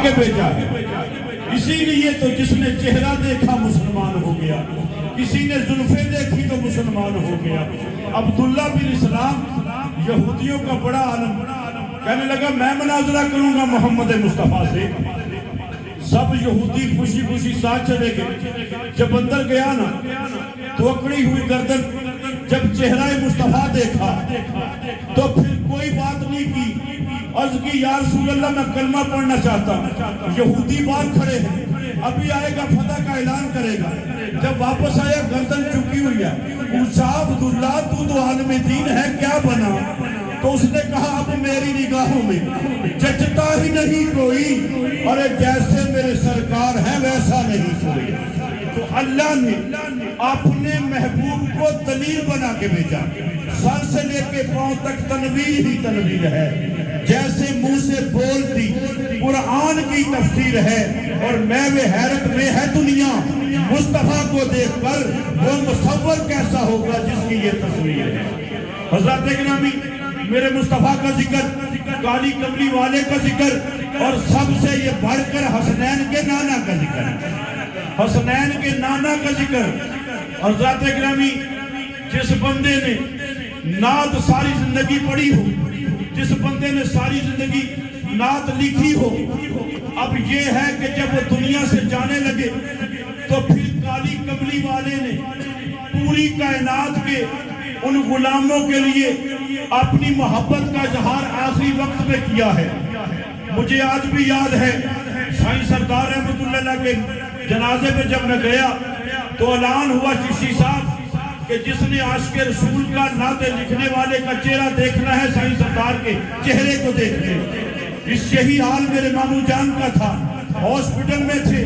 کے بھیجا ہے۔ اسی لیے تو جس نے چہرہ دیکھا مسلمان ہو گیا، کسی نے زلفیں دیکھی تو مسلمان ہو گیا۔ عبداللہ بن سلام یہودیوں کا بڑا عالم، کہنے لگا میں مناظرہ کروں گا محمد مصطفیٰ سے۔ سب یہودی خوشی خوشی ساتھ چلے گئے۔ جب اندر گیا نا تو اکڑی ہوئی گردن، جب چہرہ مصطفیٰ دیکھا تو پھر کوئی بات نہیں کی، عرض کی یا رسول اللہ میں کلمہ پڑھنا چاہتا ہوں۔ یہودی باہر کھڑے ہیں، ابھی آئے گا فتح کا اعلان کرے گا۔ جب واپس آیا گردن چکی ہوئی ہے، پوچھا عبداللہ تو عالم دین ہے، کیا بنا؟ تو اس نے کہا اب میری نگاہوں میں جچتا ہی نہیں کوئی، اور جیسے میرے سرکار ہیں ویسا نہیں کوئی۔ تو اللہ نے اپنے محبوب کو دلیل بنا کے بھیجا، سر سے لے کے پاؤں تک تنویر ہی تنویر ہے، جیسے منہ سے بولتی قرآن کی تفسیر ہے، اور میں حیرت میں ہے دنیا مصطفیٰ کو دیکھ کر وہ مصور کیسا ہوگا جس کی یہ تصویر ہے۔ حضرات گرامی، میرے مصطفیٰ کا ذکر، کالی کملی والے کا ذکر، اور سب سے یہ بڑھ کر حسنین کے نانا کا ذکر، حسنین کے نانا کا ذکر۔ حضرات گرامی، جس بندے نے نعت ساری زندگی پڑھی ہو، جس بندے نے ساری زندگی نعت لکھی ہو، اب یہ ہے کہ جب وہ دنیا سے جانے لگے تو پھر کالی کملی والے نے پوری کائنات کے ان غلاموں کے لیے اپنی محبت کا اظہار آخری وقت میں کیا ہے۔ مجھے آج بھی یاد ہے سائیں سردار رحمت اللہ کے جنازے میں جب میں گیا تو اعلان ہوا چشتی صاحب کہ جس نے عاشق رسول کا نعت لکھنے والے کا چہرہ دیکھنا ہے سائیں سردار کے چہرے کو دیکھنے۔ اس یہی حال میرے ماموں جان کا تھا، ہاسپٹل میں تھے،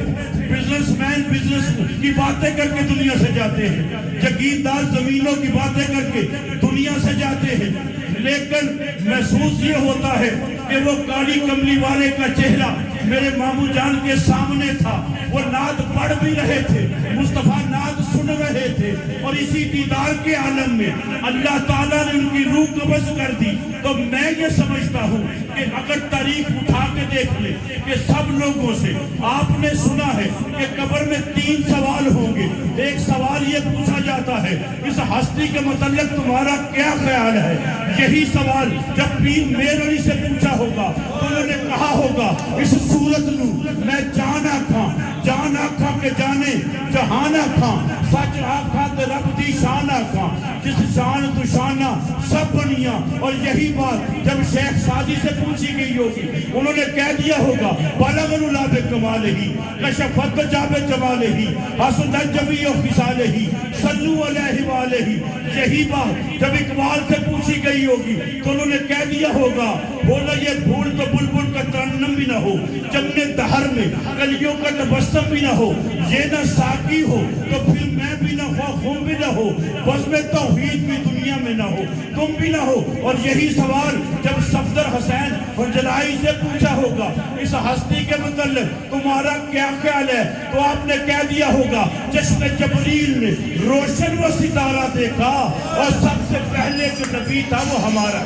بزنس مین بزنس کی باتیں کر کے دنیا سے جاتے ہیں، جگیردار زمینوں کی باتیں کر کے دنیا سے جاتے ہیں، لیکن محسوس یہ ہوتا ہے کہ وہ کالی کملی والے کا چہرہ میرے ماموں جان کے سامنے تھا۔ وہ نعت پڑھ بھی رہے تھے، مصطفیٰ نعت سن رہے تھے، اور اسی دیدار کے عالم میں اللہ تعالیٰ نے ان کی روح قبض کر دی۔ تو میں یہ سمجھتا ہوں کہ اگر تاریخ اٹھا کے دیکھ لیں کہ سب لوگوں سے آپ نے سنا ہے کہ قبر میں 3 سوال ہوں گے۔ ایک سوال یہ پوچھا جاتا ہے اس ہستی کے متعلق تمہارا کیا خیال ہے؟ یہی سوال جب پیر میر علی سے پوچھا ہوگا تو انہوں نے کہا ہوگا اس صورت نو میں جان آکھاں، جان آکھاں کے جانے جہان آکھاں، سچ آکھاں تے رب دی شان آکھاں، جس شان تو شانہ سب بنیاں۔ اور یہی بات جب شیخ سعدی سے پوچھی گئی ہوگی انہوں نے کہہ دیا ہوگا بلغ العلا بکمالہ کشفت جاب جمالہ حسن جمیع خصالہ صلو علیہ وآلہ۔ یہی بات جب اقبال سے پوچھی گئی ہوگی تو انہوں نے کہہ دیا ہوگا بولا یہ پھول تو بلبل کا ترنم بھی نہ ہو، جمنے دہر میں کلیوں کا تبسم بھی نہ ہو، یہ نہ ساقی ہو تو پھر میں بھی نہ ہو، خون بھی نہ ہو، بزم توحید بھی دنیا میں نہ ہو، تم بھی نہ ہو۔ اور یہی سوال جب صفدر حسین اور جلائی سے پوچھا ہوگا اس ہستی کے متعلق تمہارا کیا خیال ہے تو آپ نے کہہ دیا ہوگا چشم جبریل نے روشن و ستارہ دیکھا، اور سب سے پہلے جو نبی تھا وہ ہمارا،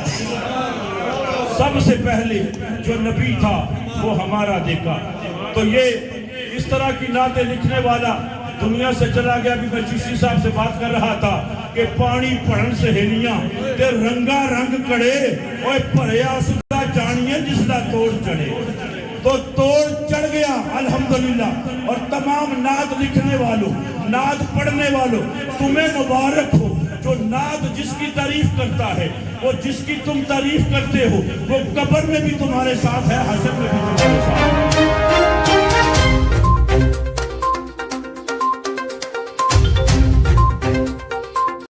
سب سے پہلے جو نبی تھا وہ ہمارا دیکھا۔ تو یہ اس طرح کی نعتیں لکھنے والا دنیا سے چلا گیا۔ بھی میں چشتی صاحب سے بات کر رہا تھا کہ پانی پڑھن سہیلیاں تے رنگا رنگ کڑے، اوے پریا سدھا جانیے جس دا توڑ چڑھے۔ تو توڑ چڑھ گیا الحمدللہ۔ اور تمام نعت لکھنے والوں، نعت پڑھنے والوں، تمہیں مبارک ہو۔ جو نعت جس کی تعریف کرتا ہے، وہ جس کی تم تعریف کرتے ہو، وہ قبر میں بھی تمہارے ساتھ ہے، حشر میں بھی تمہارے ساتھ ہے۔